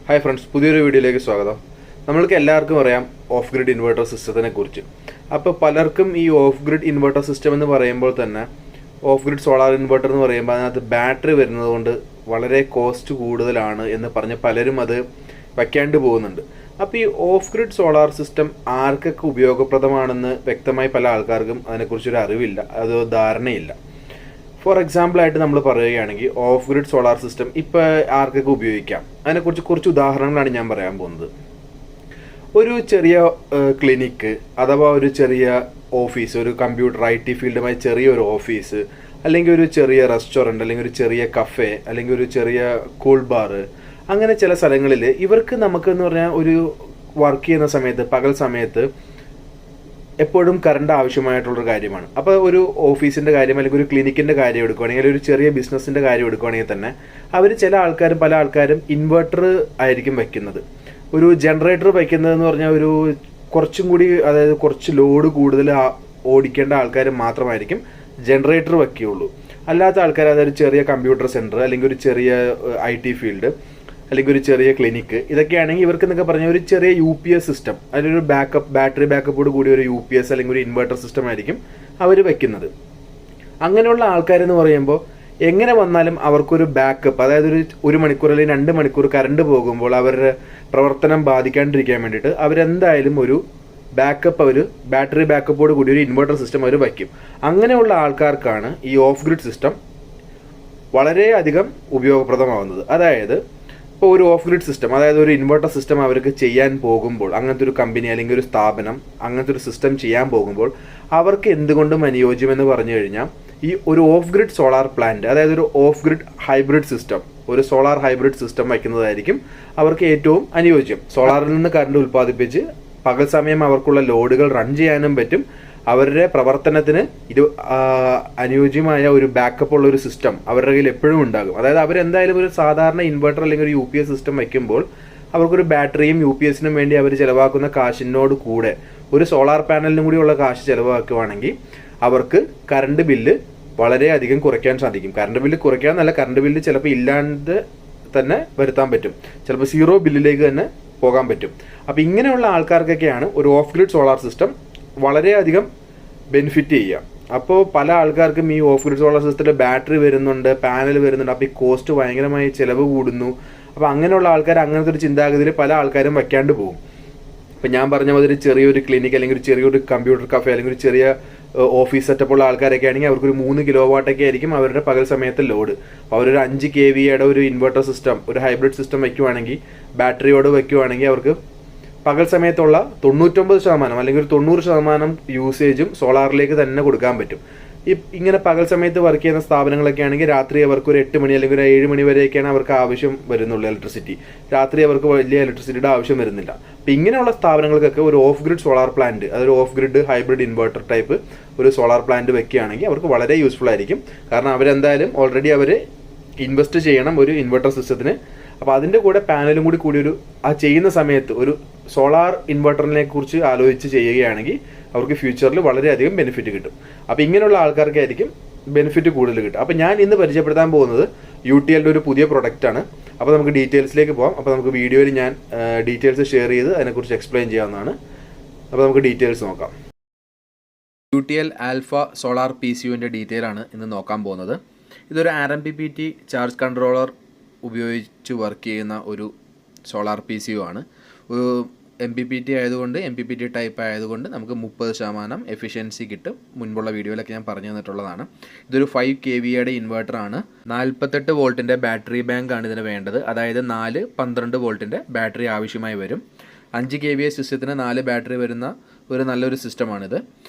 Hi friends, പുതിയൊരു വീഡിയോയിലേക്ക് സ്വാഗതം. നമ്മൾക്ക് എല്ലാവർക്കും അറിയാം ഓഫ് ഗ്രിഡ് ഇൻവെർട്ടർ സിസ്റ്റത്തിനെ കുറിച്ച്. അപ്പോൾ പലർക്കും ഈ ഓഫ് ഗ്രിഡ് ഇൻവെർട്ടർ സിസ്റ്റം എന്ന് പറയുമ്പോൾ തന്നെ ഓഫ് ഗ്രിഡ് സോളാർ ഇൻവെർട്ടർ എന്ന് പറയുമ്പോൾ അതിനകത്ത് ബാറ്ററി വരുന്നത് കൊണ്ട് വളരെ കോസ്റ്റ് കൂടുതലാണ് എന്ന് പറഞ്ഞ് പലരും അത് വയ്ക്കാണ്ട് പോകുന്നുണ്ട്. അപ്പോൾ ഈ ഓഫ് ഗ്രിഡ് സോളാർ സിസ്റ്റം ആർക്കൊക്കെ ഉപയോഗപ്രദമാണെന്ന് വ്യക്തമായി പല ആൾക്കാർക്കും അതിനെക്കുറിച്ചൊരു അറിവില്ല, അത് ധാരണയില്ല. ഫോർ എക്സാമ്പിൾ ആയിട്ട് നമ്മൾ പറയുകയാണെങ്കിൽ ഓഫ് ഗ്രിഡ് സോളാർ സിസ്റ്റം ഇപ്പോൾ ആർക്കൊക്കെ ഉപയോഗിക്കാം, അതിനെക്കുറിച്ച് കുറച്ച് ഉദാഹരണങ്ങളാണ് ഞാൻ പറയാൻ പോകുന്നത്. ഒരു ചെറിയ ക്ലിനിക്ക് അഥവാ ഒരു ചെറിയ ഓഫീസ്, ഒരു കമ്പ്യൂട്ടർ IT ഫീൽഡുമായി ചെറിയൊരു ഓഫീസ്, അല്ലെങ്കിൽ ഒരു ചെറിയ റെസ്റ്റോറൻറ്റ്, അല്ലെങ്കിൽ ഒരു ചെറിയ കഫേ, അല്ലെങ്കിൽ ഒരു ചെറിയ കൂൾ ബാർ, അങ്ങനെ ചില സ്ഥലങ്ങളിൽ ഇവർക്ക് നമുക്കെന്ന് പറഞ്ഞാൽ ഒരു വർക്ക് ചെയ്യുന്ന സമയത്ത്, പകൽ സമയത്ത് എപ്പോഴും കറണ്ട് ആവശ്യമായിട്ടുള്ളൊരു കാര്യമാണ്. അപ്പോൾ ഒരു ഓഫീസിൻ്റെ കാര്യം അല്ലെങ്കിൽ ഒരു ക്ലിനിക്കിൻ്റെ കാര്യം എടുക്കുകയാണെങ്കിൽ, ഒരു ചെറിയ ബിസിനസ്സിൻ്റെ കാര്യം എടുക്കുകയാണെങ്കിൽ തന്നെ അവർ പല ആൾക്കാരും ഇൻവെർട്ടർ ആയിരിക്കും വയ്ക്കുന്നത്. ഒരു ജനറേറ്റർ വയ്ക്കുന്നതെന്ന് പറഞ്ഞാൽ ഒരു കുറച്ചും കൂടി, അതായത് കുറച്ച് ലോഡ് കൂടുതൽ ഓടിക്കേണ്ട ആൾക്കാർ മാത്രമായിരിക്കും ജനറേറ്റർ വയ്ക്കുകയുള്ളൂ. അല്ലാത്ത ആൾക്കാർ, അതായത് ചെറിയ കമ്പ്യൂട്ടർ സെൻറ്റർ, അല്ലെങ്കിൽ ഒരു ചെറിയ IT ഫീൽഡ്, അല്ലെങ്കിൽ ഒരു ചെറിയ ക്ലിനിക്ക്, ഇതൊക്കെയാണെങ്കിൽ ഇവർക്ക് എന്നൊക്കെ പറഞ്ഞാൽ ഒരു ചെറിയ UPS സിസ്റ്റം, അതിലൊരു ബാറ്ററി ബാക്കപ്പോട് കൂടി ഒരു UPS അല്ലെങ്കിൽ ഒരു ഇൻവെർട്ടർ സിസ്റ്റം ആയിരിക്കും അവർ വയ്ക്കുന്നത്. അങ്ങനെയുള്ള ആൾക്കാരെന്ന് പറയുമ്പോൾ എങ്ങനെ വന്നാലും അവർക്കൊരു ബാക്കപ്പ്, അതായത് ഒരു മണിക്കൂർ അല്ലെങ്കിൽ 2 മണിക്കൂർ കറണ്ട് പോകുമ്പോൾ അവരുടെ പ്രവർത്തനം ബാധിക്കാണ്ടിരിക്കാൻ വേണ്ടിയിട്ട് അവരെന്തായാലും ഒരു ബാക്കപ്പ്, ബാറ്ററി ബാക്കപ്പോട് കൂടി ഒരു ഇൻവെർട്ടർ സിസ്റ്റം അവർ വയ്ക്കും. അങ്ങനെയുള്ള ആൾക്കാർക്കാണ് ഈ ഓഫ് ഗ്രിഡ് സിസ്റ്റം വളരെയധികം ഉപയോഗപ്രദമാവുന്നത്. അതായത് ഇപ്പോൾ ഒരു ഓഫ് ഗ്രിഡ് സിസ്റ്റം, അതായത് ഒരു ഇൻവെർട്ടർ സിസ്റ്റം അവർക്ക് ചെയ്യാൻ പോകുമ്പോൾ, അങ്ങനത്തെ ഒരു കമ്പനി അല്ലെങ്കിൽ ഒരു സ്ഥാപനം അങ്ങനത്തെ ഒരു സിസ്റ്റം ചെയ്യാൻ പോകുമ്പോൾ അവർക്ക് എന്തുകൊണ്ടും അനുയോജ്യമെന്ന് പറഞ്ഞു കഴിഞ്ഞാൽ ഈ ഒരു ഓഫ് ഗ്രിഡ് സോളാർ പ്ലാന്റ്, അതായത് ഒരു ഓഫ് ഗ്രിഡ് ഹൈബ്രിഡ് സിസ്റ്റം, ഒരു സോളാർ ഹൈബ്രിഡ് സിസ്റ്റം വയ്ക്കുന്നതായിരിക്കും അവർക്ക് ഏറ്റവും അനുയോജ്യം. സോളാറിൽ നിന്ന് കറണ്ട് ഉൽപ്പാദിപ്പിച്ച് പകൽ സമയം അവർക്കുള്ള ലോഡുകൾ റൺ ചെയ്യാനും പറ്റും. അവരുടെ പ്രവർത്തനത്തിന് അനുയോജ്യമായ ഒരു ബാക്കപ്പ് ഉള്ള ഒരു സിസ്റ്റം അവരുടെ കയ്യിൽ എപ്പോഴും ഉണ്ടാകും. അതായത് അവരെന്തായാലും ഒരു സാധാരണ ഇൻവെർട്ടർ അല്ലെങ്കിൽ ഒരു UPS സിസ്റ്റം വയ്ക്കുമ്പോൾ അവർക്കൊരു ബാറ്ററിയും UPSനും വേണ്ടി അവർ ചിലവാക്കുന്ന കാശിനോട് കൂടെ ഒരു സോളാർ പാനലിനും കൂടിയുള്ള കാശ് ചിലവാക്കുകയാണെങ്കിൽ അവർക്ക് കറണ്ട് ബില്ല് വളരെയധികം കുറയ്ക്കാൻ സാധിക്കും. കറണ്ട് ബില്ല് കുറയ്ക്കാന്നല്ല, കറണ്ട് ബില്ല് ചിലപ്പോൾ ഇല്ലാണ്ട് തന്നെ വരുത്താൻ പറ്റും, ചിലപ്പോൾ 0 ബില്ലിലേക്ക് തന്നെ പോകാൻ പറ്റും. അപ്പോൾ ഇങ്ങനെയുള്ള ആൾക്കാർക്കൊക്കെയാണ് ഒരു ഓഫ് ഗ്രിഡ് സോളാർ സിസ്റ്റം വളരെയധികം ബെനിഫിറ്റ് ചെയ്യുക. അപ്പോൾ പല ആൾക്കാർക്കും ഈ ഓഫ് ഗ്രിഡ് സോളാർ സിസ്റ്റത്തിൽ ബാറ്ററി വരുന്നുണ്ട്, പാനൽ വരുന്നുണ്ട്, അപ്പോൾ ഈ കോസ്റ്റ് ഭയങ്കരമായി ചിലവ് കൂടുന്നു. അപ്പോൾ അങ്ങനെയുള്ള ആൾക്കാർ അങ്ങനത്തെ ഒരു ചിന്താഗതിയിൽ പല ആൾക്കാരും വയ്ക്കാണ്ട് പോകും. ഇപ്പം ഞാൻ പറഞ്ഞ പോലെ ഒരു ചെറിയൊരു ക്ലിനിക്ക്, അല്ലെങ്കിൽ ഒരു ചെറിയൊരു കമ്പ്യൂട്ടർ കഫേ, അല്ലെങ്കിൽ ഒരു ചെറിയ ഓഫീസ് സെറ്റപ്പുള്ള ആൾക്കാരൊക്കെ ആണെങ്കിൽ അവർക്കൊരു 3 കിലോവാട്ടൊക്കെ ആയിരിക്കും അവരുടെ പകൽ സമയത്ത് ലോഡ്. അപ്പോൾ അവരൊരു 5 kVയുടെ ഒരു ഇൻവെർട്ടർ സിസ്റ്റം, ഒരു ഹൈബ്രിഡ് സിസ്റ്റം വയ്ക്കുവാണെങ്കിൽ, ബാറ്ററിയോട് വയ്ക്കുവാണെങ്കിൽ അവർക്ക് പകൽ സമയത്തുള്ള 99% അല്ലെങ്കിൽ ഒരു 90% യൂസേജും സോളാറിലേക്ക് തന്നെ കൊടുക്കാൻ പറ്റും. ഇങ്ങനെ പകൽ സമയത്ത് വർക്ക് ചെയ്യുന്ന സ്ഥാപനങ്ങളൊക്കെ ആണെങ്കിൽ രാത്രി അവർക്ക് ഒരു 8 മണി അല്ലെങ്കിൽ ഒരു 7 മണി വരെയൊക്കെയാണ് അവർക്ക് ആവശ്യം വരുന്നുള്ളൂ ഇലക്ട്രിസിറ്റി. രാത്രി അവർക്ക് വലിയ ഇലക്ട്രിസിറ്റിയുടെ ആവശ്യം വരുന്നില്ല. അപ്പം ഇങ്ങനെയുള്ള സ്ഥാപനങ്ങൾക്കൊക്കെ ഒരു ഓഫ് ഗ്രിഡ് സോളാർ പ്ലാന്റ്, അതൊരു off grid hybrid inverter type ഒരു സോളാർ പ്ലാന്റ് വെക്കുകയാണെങ്കിൽ അവർക്ക് വളരെ യൂസ്ഫുൾ ആയിരിക്കും. കാരണം അവരെന്തായാലും ഓൾറെഡി അവർ ഇൻവെസ്റ്റ് ചെയ്യണം ഒരു ഇൻവെർട്ടർ സിസ്റ്റത്തിന്. അപ്പോൾ അതിൻ്റെ കൂടെ പാനലും കൂടി ഒരു ചെയ്യുന്ന സമയത്ത് ഒരു സോളാർ ഇൻവെർട്ടറിനെ കുറിച്ച് ആലോചിച്ച് ചെയ്യുകയാണെങ്കിൽ അവർക്ക് ഫ്യൂച്ചറിൽ വളരെയധികം ബെനിഫിറ്റ് കിട്ടും. അപ്പോൾ ഇങ്ങനെയുള്ള ആൾക്കാർക്കായിരിക്കും ബെനിഫിറ്റ് കൂടുതൽ കിട്ടും. അപ്പോൾ ഞാൻ ഇന്ന് പരിചയപ്പെടുത്താൻ പോകുന്നത് UTLയുടെ ഒരു പുതിയ പ്രൊഡക്റ്റാണ്. അപ്പോൾ നമുക്ക് ഡീറ്റെയിൽസിലേക്ക് പോകാം. അപ്പോൾ നമുക്ക് വീഡിയോയിൽ ഞാൻ ഡീറ്റെയിൽസ് ഷെയർ ചെയ്ത് അതിനെക്കുറിച്ച് എക്സ്പ്ലെയിൻ ചെയ്യാവുന്നതാണ്. അപ്പോൾ നമുക്ക് ഡീറ്റെയിൽസ് നോക്കാം. UTL ALFA സോളാർ PCUവിൻ്റെ ഡീറ്റെയിലാണ് ഇന്ന് നോക്കാൻ പോകുന്നത്. ഇതൊരു RMPPT ചാർജ് കൺട്രോളർ ഉപയോഗിച്ച് വർക്ക് ചെയ്യുന്ന ഒരു സോളാർ PCU ആണ്. ഒരു MPPT ആയതുകൊണ്ട്, MPPT ടൈപ്പ് ആയതുകൊണ്ട് നമുക്ക് 30% എഫിഷ്യൻസി കിട്ടും. മുൻപുള്ള വീഡിയോയിലൊക്കെ ഞാൻ പറഞ്ഞു തന്നിട്ടുള്ളതാണ്. ഇതൊരു 5 kVയുടെ ഇൻവെർട്ടറാണ്. 48 വോൾട്ടിൻ്റെ ബാറ്ററി ബാങ്ക് ആണ് ഇതിന് വേണ്ടത്. അതായത് 12 വോൾട്ടിൻ്റെ ബാറ്ററി ആവശ്യമായി വരും. 5 kVA സിസ്റ്റത്തിന് 4 ബാറ്ററി വരുന്ന ഒരു നല്ലൊരു സിസ്റ്റമാണിത്.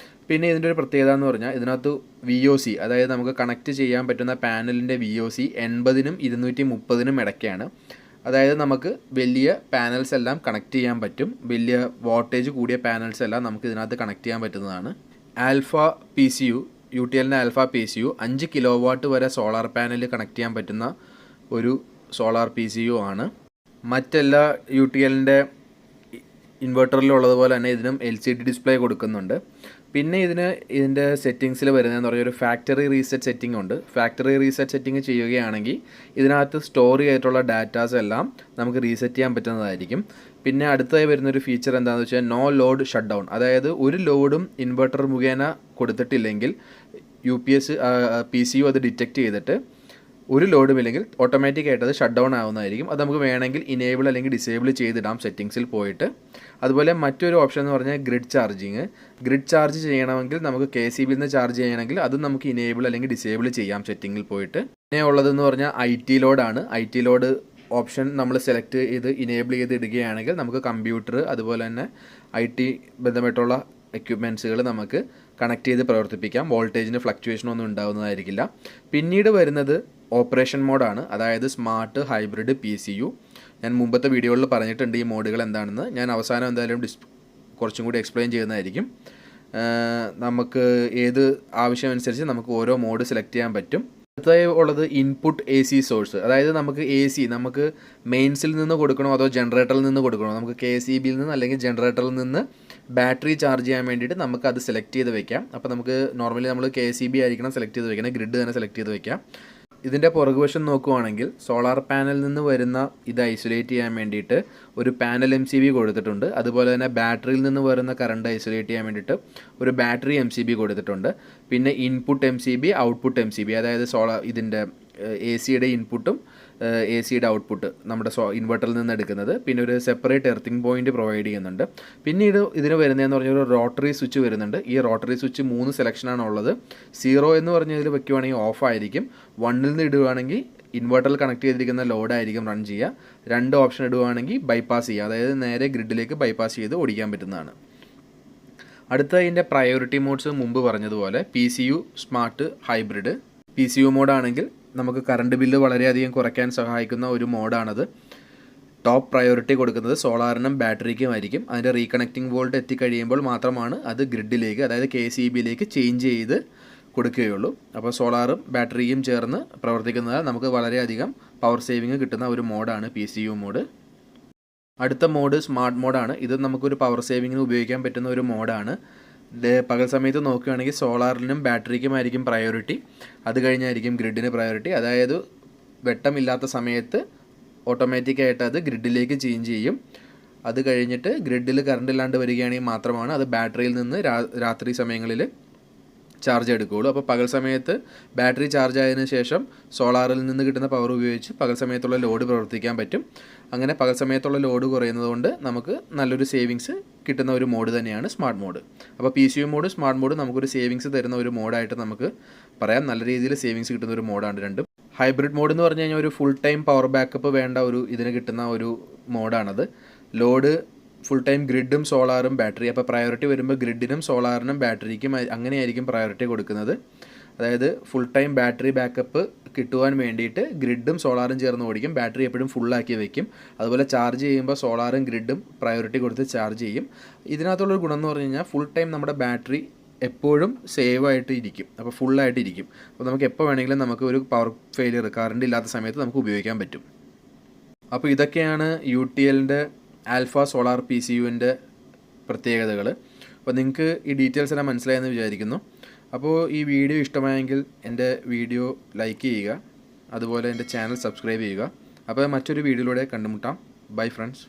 പിന്നെ ഇതിൻ്റെ ഒരു പ്രത്യേകത എന്ന് പറഞ്ഞാൽ ഇതിനകത്ത് VOC, അതായത് നമുക്ക് കണക്ട് ചെയ്യാൻ പറ്റുന്ന പാനലിൻ്റെ VOC 80-നും 230-നും ഇടയ്ക്കാണ്. അതായത് നമുക്ക് വലിയ പാനൽസ് എല്ലാം കണക്ട് ചെയ്യാൻ പറ്റും. വലിയ വോൾട്ടേജ് കൂടിയ പാനൽസ് എല്ലാം നമുക്ക് ഇതിനകത്ത് കണക്ട് ചെയ്യാൻ പറ്റുന്നതാണ്. UTLൻ്റെ ALFA PCU 5 കിലോവാട്ട് വരെ സോളാർ പാനൽ കണക്ട് ചെയ്യാൻ പറ്റുന്ന ഒരു സോളാർ PCU ആണ്. മറ്റെല്ലാ UTLൻ്റെ ഇൻവെർട്ടറിലുള്ളതുപോലെ തന്നെ ഇതിനും LCD ഡിസ്പ്ലേ കൊടുക്കുന്നുണ്ട്. പിന്നെ ഇതിൻ്റെ സെറ്റിങ്സിൽ വരുന്നതെന്ന് പറഞ്ഞാൽ ഒരു ഫാക്ടറി റീസെറ്റ് സെറ്റിംഗ് ഉണ്ട്. ഫാക്ടറി റീസെറ്റ് സെറ്റിംഗ് ചെയ്യുകയാണെങ്കിൽ ഇതിനകത്ത് സ്റ്റോർ ചെയ്തിട്ടുള്ള ഡാറ്റാസ് എല്ലാം നമുക്ക് റീസെറ്റ് ചെയ്യാൻ പറ്റുന്നതായിരിക്കും. പിന്നെ അടുത്തതായി വരുന്നൊരു ഫീച്ചർ എന്താണെന്ന് വെച്ചാൽ നോ ലോഡ് ഷട്ട് ഡൗൺ. അതായത് ഒരു ലോഡും ഇൻവെർട്ടർ മുഖേന കൊടുത്തിട്ടില്ലെങ്കിൽ PCU അത് ഡിറ്റക്റ്റ് ചെയ്തിട്ട് ഒരു ലോഡും ഇല്ലെങ്കിൽ ഓട്ടോമാറ്റിക്കായിട്ട് അത് ഷട്ട് ഡൗൺ ആവുന്നതായിരിക്കും. അത് നമുക്ക് വേണമെങ്കിൽ ഇനേബിൾ അല്ലെങ്കിൽ ഡിസേബിൾ ചെയ്തിടാം സെറ്റിങ്സിൽ പോയിട്ട്. അതുപോലെ മറ്റൊരു ഓപ്ഷൻ എന്ന് പറഞ്ഞാൽ ഗ്രിഡ് ചാർജിങ്. ഗ്രിഡ് ചാർജ് ചെയ്യണമെങ്കിൽ നമുക്ക് KSEB നിന്ന് ചാർജ് ചെയ്യണമെങ്കിൽ അതും നമുക്ക് ഇനേബിൾ അല്ലെങ്കിൽ ഡിസേബിൾ ചെയ്യാം സെറ്റിങ്ങിൽ പോയിട്ട്. പിന്നെ ഉള്ളതെന്ന് പറഞ്ഞാൽ IT ലോഡാണ്. IT ലോഡ് ഓപ്ഷൻ നമ്മൾ സെലക്ട് ചെയ്ത് ഇനേബിൾ ചെയ്ത് ഇടുകയാണെങ്കിൽ നമുക്ക് കമ്പ്യൂട്ടർ അതുപോലെ തന്നെ IT ബന്ധപ്പെട്ടുള്ള എക്യുപ്മെൻറ്റ്സുകൾ നമുക്ക് കണക്ട് ചെയ്ത് പ്രവർത്തിപ്പിക്കാം. വോൾട്ടേജിന് ഫ്ലക്ച്വേഷനൊന്നും ഉണ്ടാകുന്നതായിരിക്കില്ല. പിന്നീട് വരുന്നത് ഓപ്പറേഷൻ മോഡാണ്. അതായത് സ്മാർട്ട്, ഹൈബ്രിഡ്, PCU. ഞാൻ മുമ്പത്തെ വീഡിയോകളിൽ പറഞ്ഞിട്ടുണ്ട് ഈ മോഡുകൾ എന്താണെന്ന്. ഞാൻ അവസാനം എന്തായാലും കുറച്ചും കൂടി എക്സ്പ്ലെയിൻ ചെയ്യുന്നതായിരിക്കും. നമുക്ക് ഏത് ആവശ്യമനുസരിച്ച് നമുക്ക് ഓരോ മോഡ് സെലക്ട് ചെയ്യാൻ പറ്റും. അടുത്തതായി ഉള്ളത് ഇൻപുട്ട് AC സോഴ്സ്. അതായത് നമുക്ക് AC നമുക്ക് മെയിൻസിൽ നിന്ന് കൊടുക്കണോ അതോ ജനറേറ്ററിൽ നിന്ന് കൊടുക്കണോ, നമുക്ക് KSEBയിൽ നിന്ന് അല്ലെങ്കിൽ ജനറേറ്ററിൽ നിന്ന് ബാറ്ററി ചാർജ് ചെയ്യാൻ വേണ്ടിയിട്ട് നമുക്ക് അത് സെലക്ട് ചെയ്ത് വെക്കാം. അപ്പോൾ നമുക്ക് നോർമലി നമ്മൾ KSEB ആയിരിക്കണം സെലക്ട് ചെയ്ത് വെക്കണം, ഗ്രിഡ് തന്നെ സെലക്ട് ചെയ്ത് വെക്കാം. ഇതിൻ്റെ പുറകുവശം നോക്കുവാണെങ്കിൽ സോളാർ പാനലിൽ നിന്ന് വരുന്ന ഇത് ഐസൊലേറ്റ് ചെയ്യാൻ വേണ്ടിയിട്ട് ഒരു പാനൽ MCB കൊടുത്തിട്ടുണ്ട്. അതുപോലെ തന്നെ ബാറ്ററിയിൽ നിന്ന് വരുന്ന കറണ്ട് ഐസൊലേറ്റ് ചെയ്യാൻ വേണ്ടിയിട്ട് ഒരു ബാറ്ററി MCB കൊടുത്തിട്ടുണ്ട്. പിന്നെ ഇൻപുട്ട് MCB, ഔട്ട്പുട്ട് MCB, അതായത് ഇതിൻ്റെ AC-യുടെ ഇൻപുട്ടും AC-യുടെ ഔട്ട്പുട്ട് നമ്മുടെ ഇൻവെർട്ടറിൽ നിന്ന് എടുക്കുന്നത്. പിന്നെ ഒരു സെപ്പറേറ്റ് എർത്തിങ് പോയിന്റ് പ്രൊവൈഡ് ചെയ്യുന്നുണ്ട്. പിന്നീട് ഇതിന് വരുന്നതെന്ന് പറഞ്ഞാൽ ഒരു റോട്ടറി സ്വിച്ച് വരുന്നുണ്ട്. ഈ റോട്ടറി സ്വിച്ച് 3 സെലക്ഷനാണ് ഉള്ളത്. 0 എന്ന് പറഞ്ഞതിൽ വെക്കുവാണെങ്കിൽ ഓഫ് ആയിരിക്കും. 1ൽ നിന്ന് ഇടുകയാണെങ്കിൽ ഇൻവെർട്ടറിൽ കണക്ട് ചെയ്തിരിക്കുന്ന ലോഡായിരിക്കും റൺ ചെയ്യുക. 2 ഓപ്ഷൻ ഇടുകയാണെങ്കിൽ ബൈപ്പാസ് ചെയ്യുക, അതായത് നേരെ ഗ്രിഡിലേക്ക് ബൈപ്പാസ് ചെയ്ത് ഓടിക്കാൻ പറ്റുന്നതാണ്. അടുത്ത ഇതിൻ്റെ പ്രയോറിറ്റി മോഡ്സ് മുമ്പ് പറഞ്ഞതുപോലെ PCU, സ്മാർട്ട്, ഹൈബ്രിഡ്. PCU മോഡാണെങ്കിൽ നമുക്ക് കറണ്ട് ബില്ല് വളരെയധികം കുറയ്ക്കാൻ സഹായിക്കുന്ന ഒരു മോഡാണത്. ടോപ്പ് പ്രയോറിറ്റി കൊടുക്കുന്നത് സോളാറിനും ബാറ്ററിക്കുമായിരിക്കും. അതിൻ്റെ റീകണക്റ്റിംഗ് വോൾട്ട് എത്തിക്കഴിയുമ്പോൾ മാത്രമാണ് അത് ഗ്രിഡിലേക്ക്, അതായത് KSEBയിലേക്ക് ചേഞ്ച് ചെയ്ത് കൊടുക്കുകയുള്ളൂ. അപ്പോൾ സോളാറും ബാറ്ററിയും ചേർന്ന് പ്രവർത്തിക്കുന്നതിനാൽ നമുക്ക് വളരെയധികം പവർ സേവിങ് കിട്ടുന്ന ഒരു മോഡാണ് PCU മോഡ്. അടുത്ത മോഡ് സ്മാർട്ട് മോഡാണ്. ഇത് നമുക്കൊരു പവർ സേവിങ്ങിന് ഉപയോഗിക്കാൻ പറ്റുന്ന ഒരു മോഡാണ്. പകൽ സമയത്ത് നോക്കുകയാണെങ്കിൽ സോളാറിനും ബാറ്ററിക്കുമായിരിക്കും പ്രയോറിറ്റി, അത് കഴിഞ്ഞായിരിക്കും ഗ്രിഡിന് പ്രയോറിറ്റി. അതായത് വെട്ടമില്ലാത്ത സമയത്ത് ഓട്ടോമാറ്റിക്കായിട്ട് അത് ഗ്രിഡിലേക്ക് ചേഞ്ച് ചെയ്യും. അത് കഴിഞ്ഞിട്ട് ഗ്രിഡിൽ കറണ്ട് ഇല്ലാണ്ട് വരികയാണെങ്കിൽ മാത്രമാണ് അത് ബാറ്ററിയിൽ നിന്ന് രാത്രി സമയങ്ങളിൽ ചാർജ് എടുക്കുകയുള്ളൂ. അപ്പോൾ പകൽ സമയത്ത് ബാറ്ററി ചാർജ് ആയതിനു ശേഷം സോളാറിൽ നിന്ന് കിട്ടുന്ന പവർ ഉപയോഗിച്ച് പകൽ സമയത്തുള്ള ലോഡ് പ്രവർത്തിക്കാൻ പറ്റും. അങ്ങനെ പകൽ സമയത്തുള്ള ലോഡ് കുറയുന്നതുകൊണ്ട് നമുക്ക് നല്ലൊരു സേവിങ്സ് കിട്ടുന്ന ഒരു മോഡ് തന്നെയാണ് സ്മാർട്ട് മോഡ്. അപ്പോൾ PCU മോഡ്, സ്മാർട്ട് മോഡ് നമുക്കൊരു സേവിങ്സ് തരുന്ന ഒരു മോഡായിട്ട് നമുക്ക് പറയാം. നല്ല രീതിയിൽ സേവിങ്സ് കിട്ടുന്ന ഒരു മോഡാണ് രണ്ടും. ഹൈബ്രിഡ് മോഡ് എന്ന് പറഞ്ഞു കഴിഞ്ഞാൽ ഒരു ഫുൾ ടൈം പവർ ബാക്കപ്പ് വേണ്ട ഇതിന് കിട്ടുന്ന ഒരു മോഡാണത്. ലോഡ് ഫുൾ ടൈം ഗ്രിഡും സോളാറും ബാറ്ററി. അപ്പോൾ പ്രയോറിറ്റി വരുമ്പോൾ ഗ്രിഡിനും സോളാറിനും ബാറ്ററിക്കും അങ്ങനെയായിരിക്കും പ്രയോറിറ്റി കൊടുക്കുന്നത്. അതായത് ഫുൾ ടൈം ബാറ്ററി ബാക്കപ്പ് കിട്ടുവാൻ വേണ്ടിയിട്ട് ഗ്രിഡും സോളാറും ചേർന്ന് ഓടിക്കും. ബാറ്ററി എപ്പോഴും ഫുള്ളാക്കി വയ്ക്കും. അതുപോലെ ചാർജ് ചെയ്യുമ്പോൾ സോളാറും ഗ്രിഡും പ്രയോറിറ്റി കൊടുത്ത് ചാർജ് ചെയ്യും. ഇതിനകത്തുള്ളൊരു ഗുണം എന്ന് പറഞ്ഞു കഴിഞ്ഞാൽ ഫുൾ ടൈം നമ്മുടെ ബാറ്ററി എപ്പോഴും സേവ് ആയിട്ട് ഇരിക്കും, അപ്പോൾ ഫുള്ളായിട്ട് ഇരിക്കും. അപ്പോൾ നമുക്ക് എപ്പോൾ വേണമെങ്കിലും നമുക്ക് ഒരു പവർ ഫെയിലിയർ, കറണ്ട് ഇല്ലാത്ത സമയത്ത് നമുക്ക് ഉപയോഗിക്കാൻ പറ്റും. അപ്പോൾ ഇതൊക്കെയാണ് UTLൻ്റെ ആൽഫ സോളാർ PCUവിൻ്റെ പ്രത്യേകതകൾ. അപ്പോൾ നിങ്ങൾക്ക് ഈ ഡീറ്റെയിൽസ് എല്ലാം മനസ്സിലായെന്ന് വിചാരിക്കുന്നു. അപ്പോൾ ഈ വീഡിയോ ഇഷ്ടമായെങ്കിൽ എൻ്റെ വീഡിയോ ലൈക്ക് ചെയ്യുക, അതുപോലെ എൻ്റെ ചാനൽ സബ്സ്ക്രൈബ് ചെയ്യുക. അപ്പോൾ മറ്റൊരു വീഡിയോയിലൂടെ കണ്ടുമുട്ടാം. Bye friends.